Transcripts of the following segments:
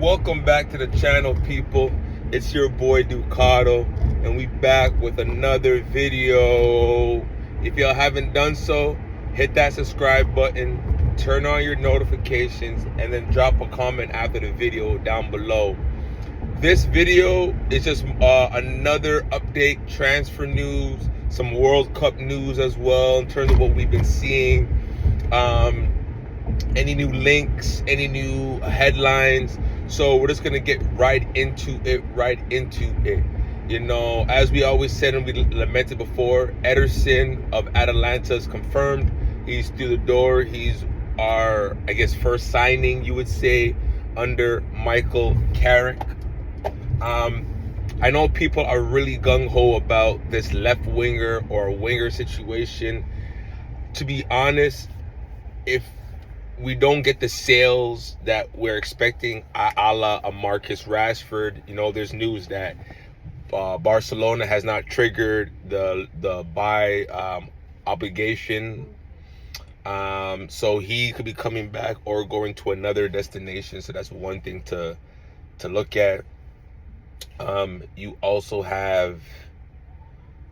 Welcome back to the channel, people. It's your boy Ducato, and we back with another video. If y'all haven't done so, hit that subscribe button, turn on your notifications, and then drop a comment after the video down below. This video is just another update, transfer news, some World Cup news as well in terms of what we've been seeing. Any new links, any new headlines. So we're just gonna get right into it. You know, as we always said and we lamented before, Ederson of Atalanta is confirmed. He's through the door. He's our, I guess, first signing, you would say, under Michael Carrick. I know people are really gung-ho about this left winger or winger situation. To be honest, if we don't get the sales that we're expecting, a la a Marcus Rashford, you know, there's news that Barcelona has not triggered the buy obligation, so he could be coming back or going to another destination. So that's one thing to look at. You also have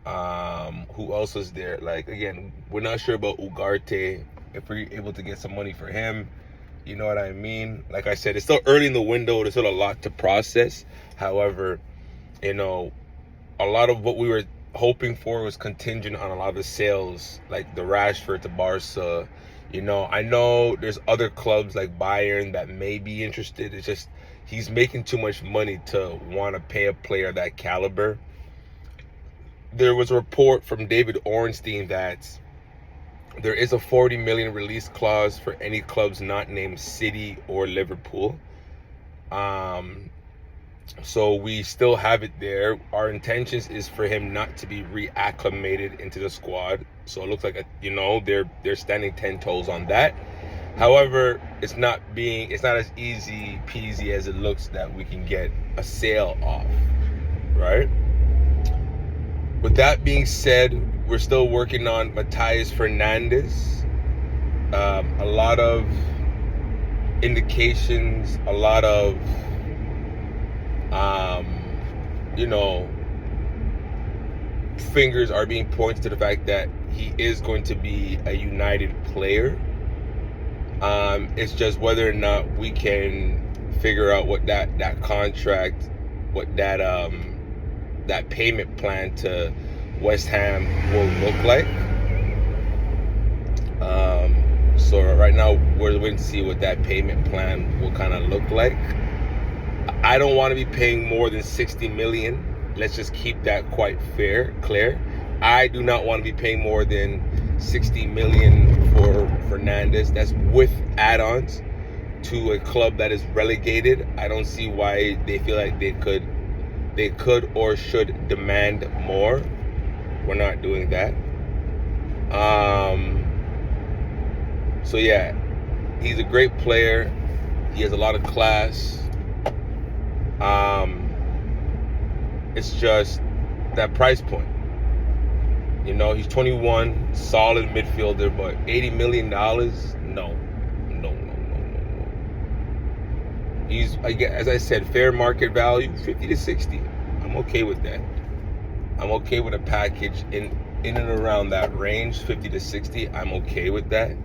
who else is there? Like, again, we're not sure about Ugarte, if we're able to get some money for him. You know what I mean? Like I said, it's still early in the window. There's still a lot to process. However, you know, a lot of what we were hoping for was contingent on a lot of the sales, like the Rashford to Barca. You know, I know there's other clubs like Bayern that may be interested. It's just he's making too much money to want to pay a player that caliber. There was a report from David Ornstein that there is a 40 million release clause for any clubs not named City or Liverpool. So we still have it there. Our intentions is for him not to be reacclimated into the squad. So it looks like, you know, they're standing 10 toes on that. However, it's not as easy peasy as it looks that we can get a sale off, right? With that being said, we're still working on Matthias Fernandes. A lot of indications, a lot of, you know, fingers are being pointed to the fact that he is going to be a United player. It's just whether or not we can figure out what that contract, what that payment plan to West Ham will look like. So right now we're waiting to see what that payment plan will kind of look like. I don't want to be paying more than 60 million. Let's just keep that quite clear. I do not want to be paying more than 60 million for Fernandes. That's with add-ons to a club that is relegated. I don't see why they feel like they could or should demand more. We're not doing that. So yeah, he's a great player. He has a lot of class. It's just that price point. You know, he's 21, solid midfielder, but $80 million? No. He's, as I said, fair market value, 50 to 60. I'm okay with that. I'm okay with a package in and around that range, 50 to 60. I'm okay with that.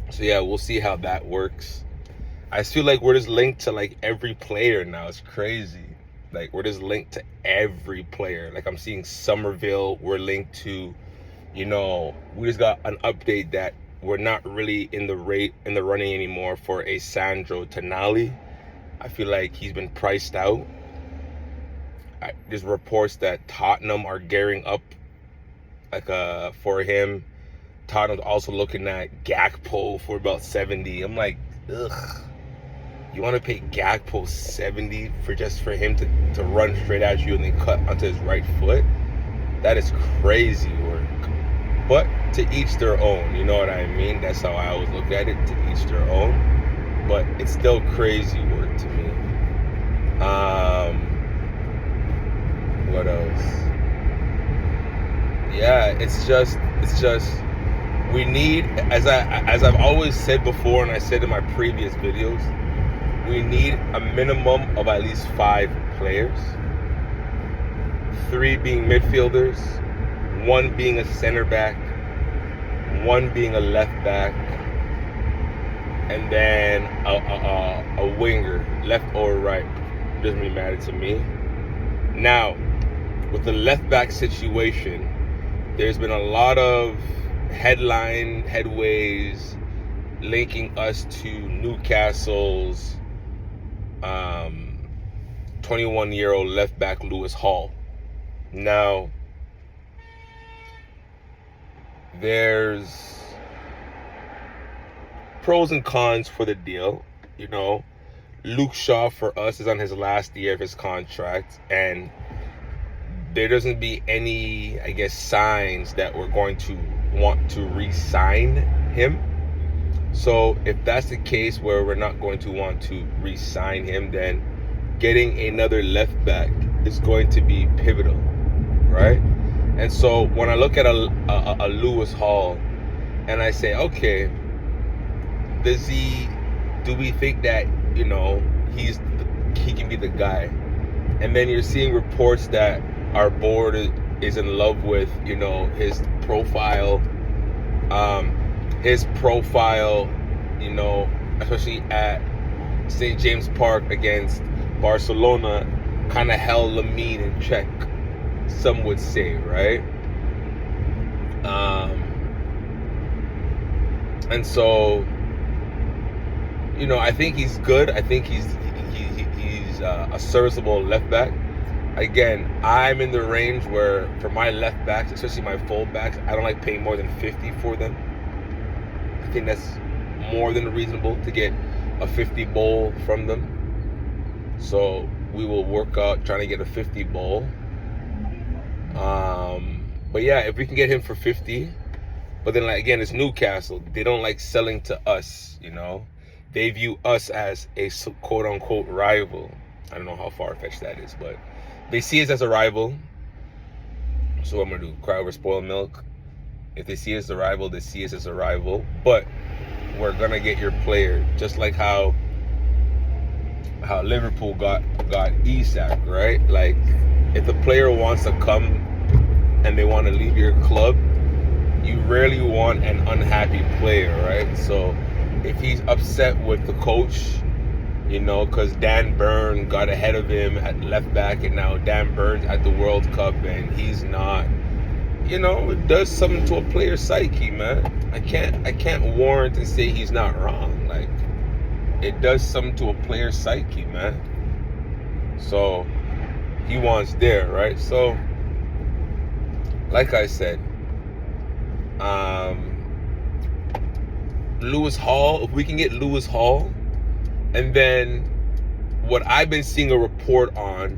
So yeah, we'll see how that works. I feel like we're just linked to like every player now. It's crazy. Like, we're just linked to every player. Like, I'm seeing Somerville, we're linked to, you know, we just got an update that we're not really in the running anymore for a Sandro Tonali. I feel like he's been priced out. There's reports that Tottenham are gearing up like for him. Tottenham's also looking at Gakpo for about 70. I'm like, ugh. You want to pay Gakpo 70 for him to run straight at you and then cut onto his right foot? That is crazy work. But to each their own, you know what I mean? That's how I always look at it, to each their own. But it's still crazy work to me. What else? Yeah, it's just We need, as I've always said before, and I said in my previous videos, we need a minimum of at least 5 players. 3 being midfielders, 1 being a center back, 1 being a left back, and then a winger, left or right. Doesn't really matter to me. Now, with the left back situation, there's been a lot of headways linking us to Newcastle's 21-year-old left back Lewis Hall. Now, there's pros and cons for the deal. You know, Luke Shaw for us is on his last year of his contract, and there doesn't be any, I guess, signs that we're going to want to re-sign him. So if that's the case where we're not going to want to re-sign him, then getting another left back is going to be pivotal, right? And so when I look at a Lewis Hall and I say, okay, do we think that, you know, he can be the guy? And then you're seeing reports that our board is in love with, you know, his profile, you know, especially at St. James Park against Barcelona, kind of held Lemme in check, some would say, right? And so, you know, I think he's good. I think he's a serviceable left back. Again, I'm in the range where for my left backs, especially my full backs, I don't like paying more than 50 for them. I think that's more than reasonable to get a 50 bowl from them. So we will work out trying to get a 50 bowl. But yeah, if we can get him for 50, but then, like, again, it's Newcastle. They don't like selling to us, you know. They view us as a quote-unquote rival. I don't know how far-fetched that is, but they see us as a rival. So what I'm going to do? Cry over spoiled milk? If they see us as a rival, they see us as a rival. But we're going to get your player. Just like how Liverpool got Isak, right? Like, if the player wants to come and they want to leave your club, you rarely want an unhappy player, right? So if he's upset with the coach, you know, because Dan Burn got ahead of him at left back, and now Dan Burn's at the World Cup and he's not, you know, it does something to a player's psyche, man. I can't warrant and say he's not wrong. Like, it does something to a player's psyche, man. So he wants there, right? So, like I said, Lewis Hall, if we can get Lewis Hall, and then what I've been seeing a report on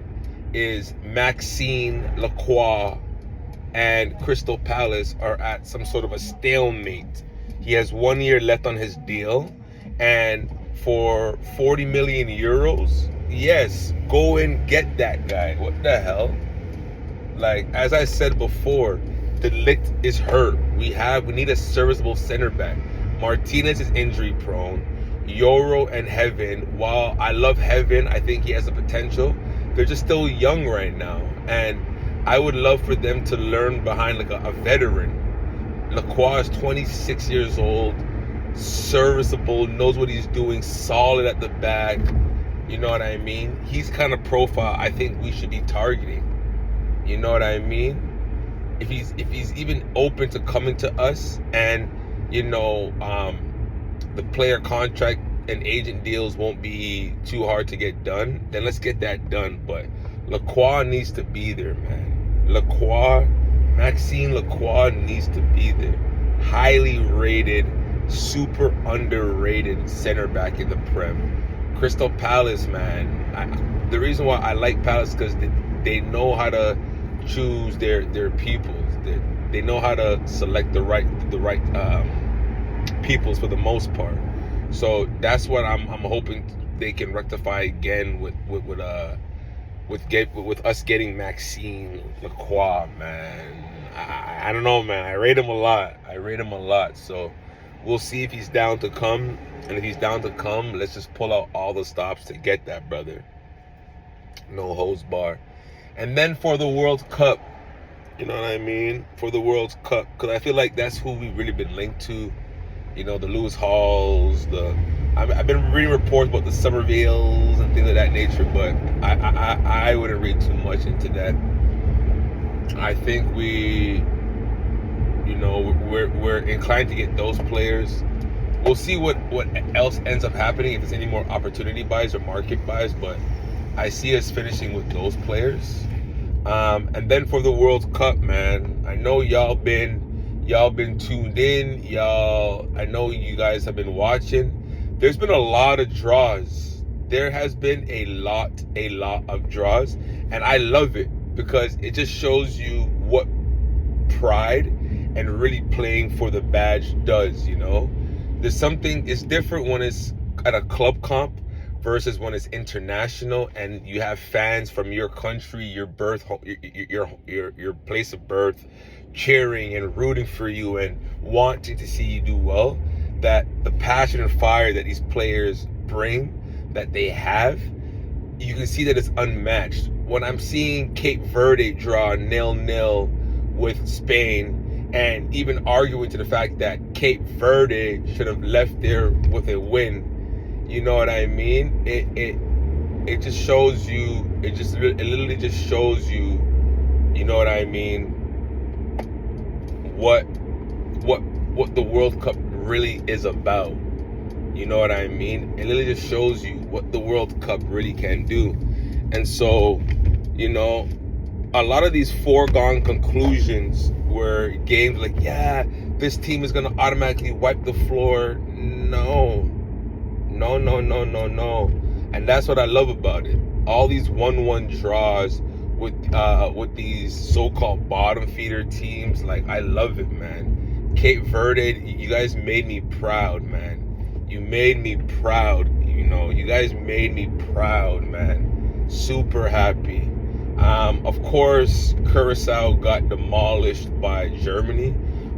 is Maxime Lacroix and Crystal Palace are at some sort of a stalemate. He has 1 year left on his deal, and for 40 million euros, yes, go and get that guy. What the hell? Like, as I said before, De Ligt is hurt. We need a serviceable center back. Martinez is injury prone. Yoro and Heaven, while I love Heaven, I think he has the potential, they're just still young right now. And I would love for them to learn behind like a veteran. Lacroix is 26 years old, serviceable, knows what he's doing, solid at the back. You know what I mean? He's kind of profile I think we should be targeting. You know what I mean? If he's even open to coming to us, and you know, the player contract and agent deals won't be too hard to get done, then let's get that done. But Lacroix needs to be there, man. Maxime Lacroix needs to be there. Highly rated, super underrated center back in the Prem. Crystal Palace, man. The reason why I like Palace is because they know how to choose their peoples. They know how to select the right peoples for the most part. So that's what I'm hoping they can rectify again with us getting Maxime Lacroix, man. I don't know, man. I rate him a lot. So we'll see if he's down to come. And if he's down to come, let's just pull out all the stops to get that brother. No hose bar. And then for the World Cup, you know what I mean? For the World Cup, because I feel like that's who we've really been linked to. You know, the Lewis Halls, I've been reading reports about the Somervales and things of that nature, but I wouldn't read too much into that. I think we're inclined to get those players. We'll see what else ends up happening, if there's any more opportunity buys or market buys, but I see us finishing with those players. And then for the World Cup, man, I know y'all been tuned in. I know you guys have been watching. There's been a lot of draws. There has been a lot of draws, and I love it because it just shows you what pride and really playing for the badge does, you know? It's different when it's at a club comp versus when it's international and you have fans from your country, your birth, your place of birth, cheering and rooting for you and wanting to see you do well. That the passion and fire that these players bring, that they have, you can see that it's unmatched. When I'm seeing Cape Verde draw 0-0 with Spain, and even arguing to the fact that Cape Verde should have left there with a win, you know what I mean? It just shows you. It literally just shows you. You know what I mean? What the World Cup really is about. You know what I mean? It literally just shows you what the World Cup really can do. And so, you know, a lot of these foregone conclusions were games like, yeah, this team is going to automatically wipe the floor. No. And that's what I love about it. All these 1-1 draws with these so-called bottom feeder teams, like, I love it, man. Cape Verde, you guys made me proud, man. You made me proud. You know, you guys made me proud, man. Super happy. Of course, Curacao got demolished by Germany,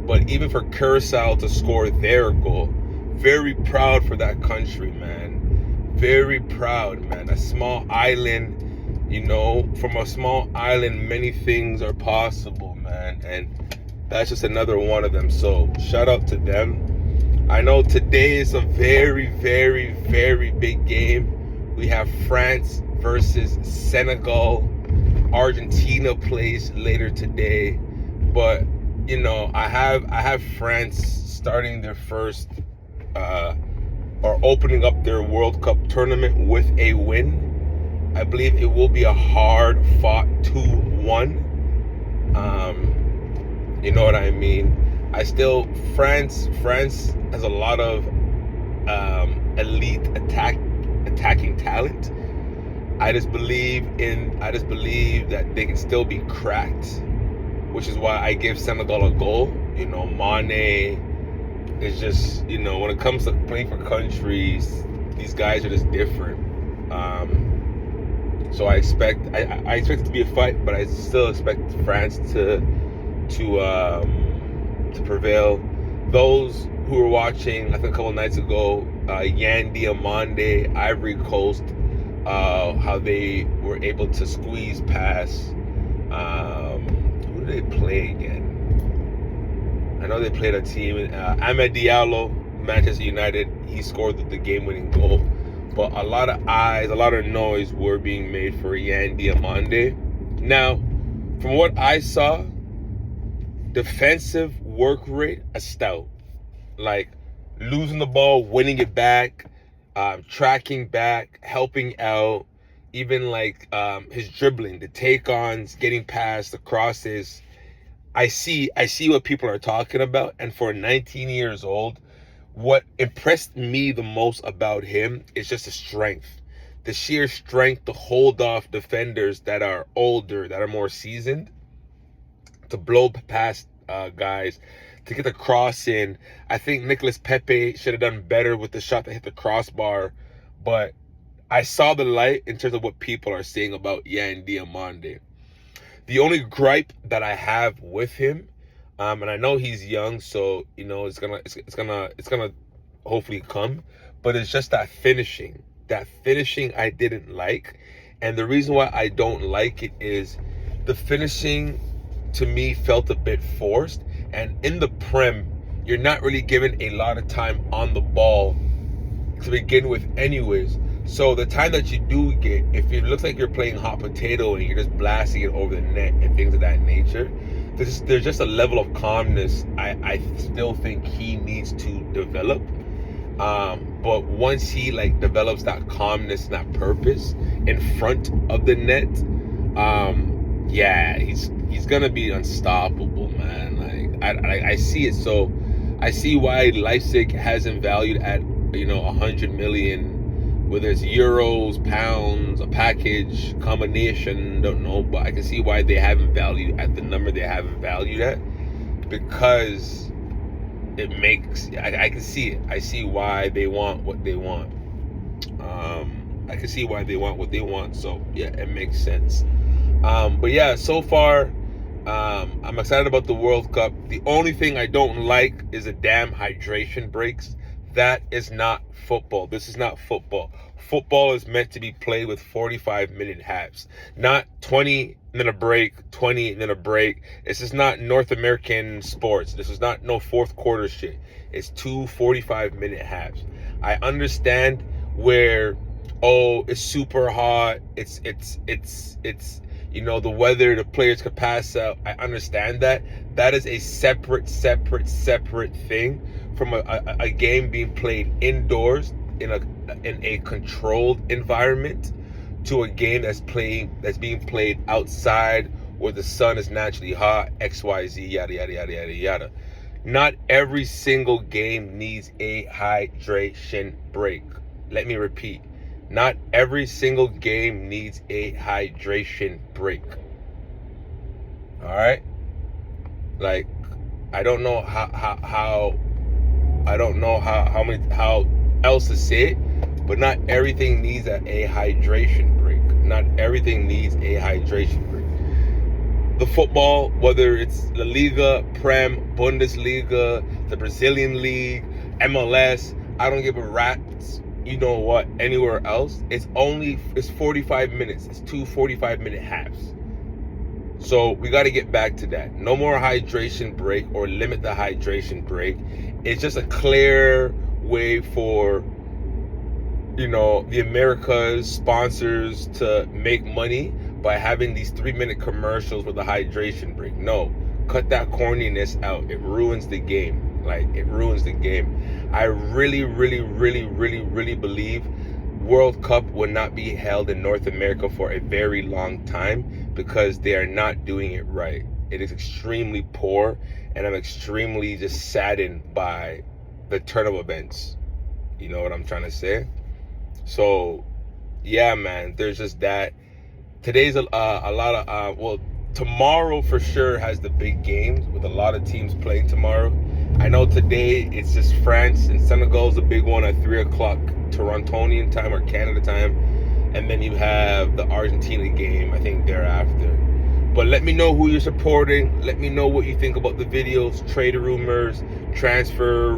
but even for Curacao to score their goal, very proud for that country, man. Very proud, man. A small island, you know, from a small island, many things are possible, man. And that's just another one of them. So shout out to them. I know today is a very, very, very big game. We have France versus Senegal. Argentina plays later today, but you know, I have France starting their first or opening up their World Cup tournament with a win. I believe it will be a hard fought 2-1. You know what I mean? France has a lot of elite attacking talent. I just believe that they can still be cracked, which is why I give Senegal a goal. You know, Mane is just, you know, when it comes to playing for countries, these guys are just different. So I expect it to be a fight, but I still expect France to prevail. Those who were watching, I think a couple nights ago, Yan Diomande, Ivory Coast, how they were able to squeeze past. Who did they play again? I know they played a team. Ahmed Diallo, Manchester United. He scored the game-winning goal. But a lot of eyes, a lot of noise were being made for Yan Diomande. Now, from what I saw, defensive work rate, a stout. Like, losing the ball, winning it back, tracking back, helping out, even like his dribbling, the take-ons, getting past the crosses. I see what people are talking about, and for 19 years old, what impressed me the most about him is just the strength, the sheer strength to hold off defenders that are older, that are more seasoned, to blow past guys, to get the cross in. I think Nicolas Pepe should have done better with the shot that hit the crossbar, but I saw the light in terms of what people are saying about Yan Diomande. The only gripe that I have with him And I know he's young, so it's gonna hopefully come. But it's just that finishing. That finishing I didn't like. And the reason why I don't like it is the finishing to me felt a bit forced. And in the Prem, you're not really given a lot of time on the ball to begin with anyways. So the time that you do get, if it looks like you're playing hot potato and you're just blasting it over the net and things of that nature, there's just a level of calmness I still think he needs to develop. But once he like develops that calmness and that purpose in front of the net, yeah, he's gonna be unstoppable, man. Like I see it. So I see why Leipzig has him valued at 100 million, whether it's euros, pounds, a package combination, don't know, but I can see why they have him valued at the number they have him valued at, because it makes I can see it. I see why they want what they want. I can see why they want what they want. So yeah, it makes sense. But yeah, so far, I'm excited about the World Cup. The only thing I don't like is the damn hydration breaks. That is not football. This is not football. Football is meant to be played with 45-minute halves, not 20 then a break, 20 then a break. This is not North American sports. This is not no fourth quarter shit. It's 2 45-minute halves. I understand where, oh, it's super hot. It's the weather, the players could pass out. I understand that. That is a separate thing from a game being played indoors in a controlled environment to a game that's being played outside where the sun is naturally hot, XYZ, yada yada yada yada yada. Not every single game needs a hydration break. Let me repeat. Not every single game needs a hydration break. All right? Like, I don't know how else to say it, but not everything needs a hydration break. Not everything needs a hydration break. The football, whether it's La Liga, Prem, Bundesliga, the Brazilian League, MLS, I don't give a rat's anywhere else. It's 45 minutes. It's 2 45-minute halves. So we got to get back to that. No more hydration break, or limit the hydration break. It's just a clear way for the Americas sponsors to make money by having these 3-minute commercials with a hydration break. No, cut that corniness out. It ruins the game. It ruins the game. I really believe World Cup will not be held in North America for a very long time, because they are not doing it right. It is extremely poor, and I'm extremely just saddened by the turn of events. You know what I'm trying to say? So, yeah, man, there's just that. Today's a lot of, tomorrow for sure has the big games with a lot of teams playing tomorrow. I know today it's just France and Senegal is a big one at 3 o'clock Torontonian time or Canada time. And then you have the Argentina game, I think, thereafter. But let me know who you're supporting. Let me know what you think about the videos, trade rumors, transfer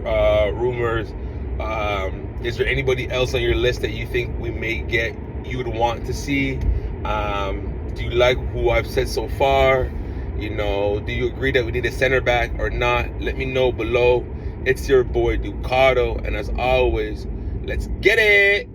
rumors. Is there anybody else on your list that you think you would want to see? Do you like who I've said so far? Do you agree that we need a center back or not? Let me know below. It's your boy Ducato, and as always, let's get it.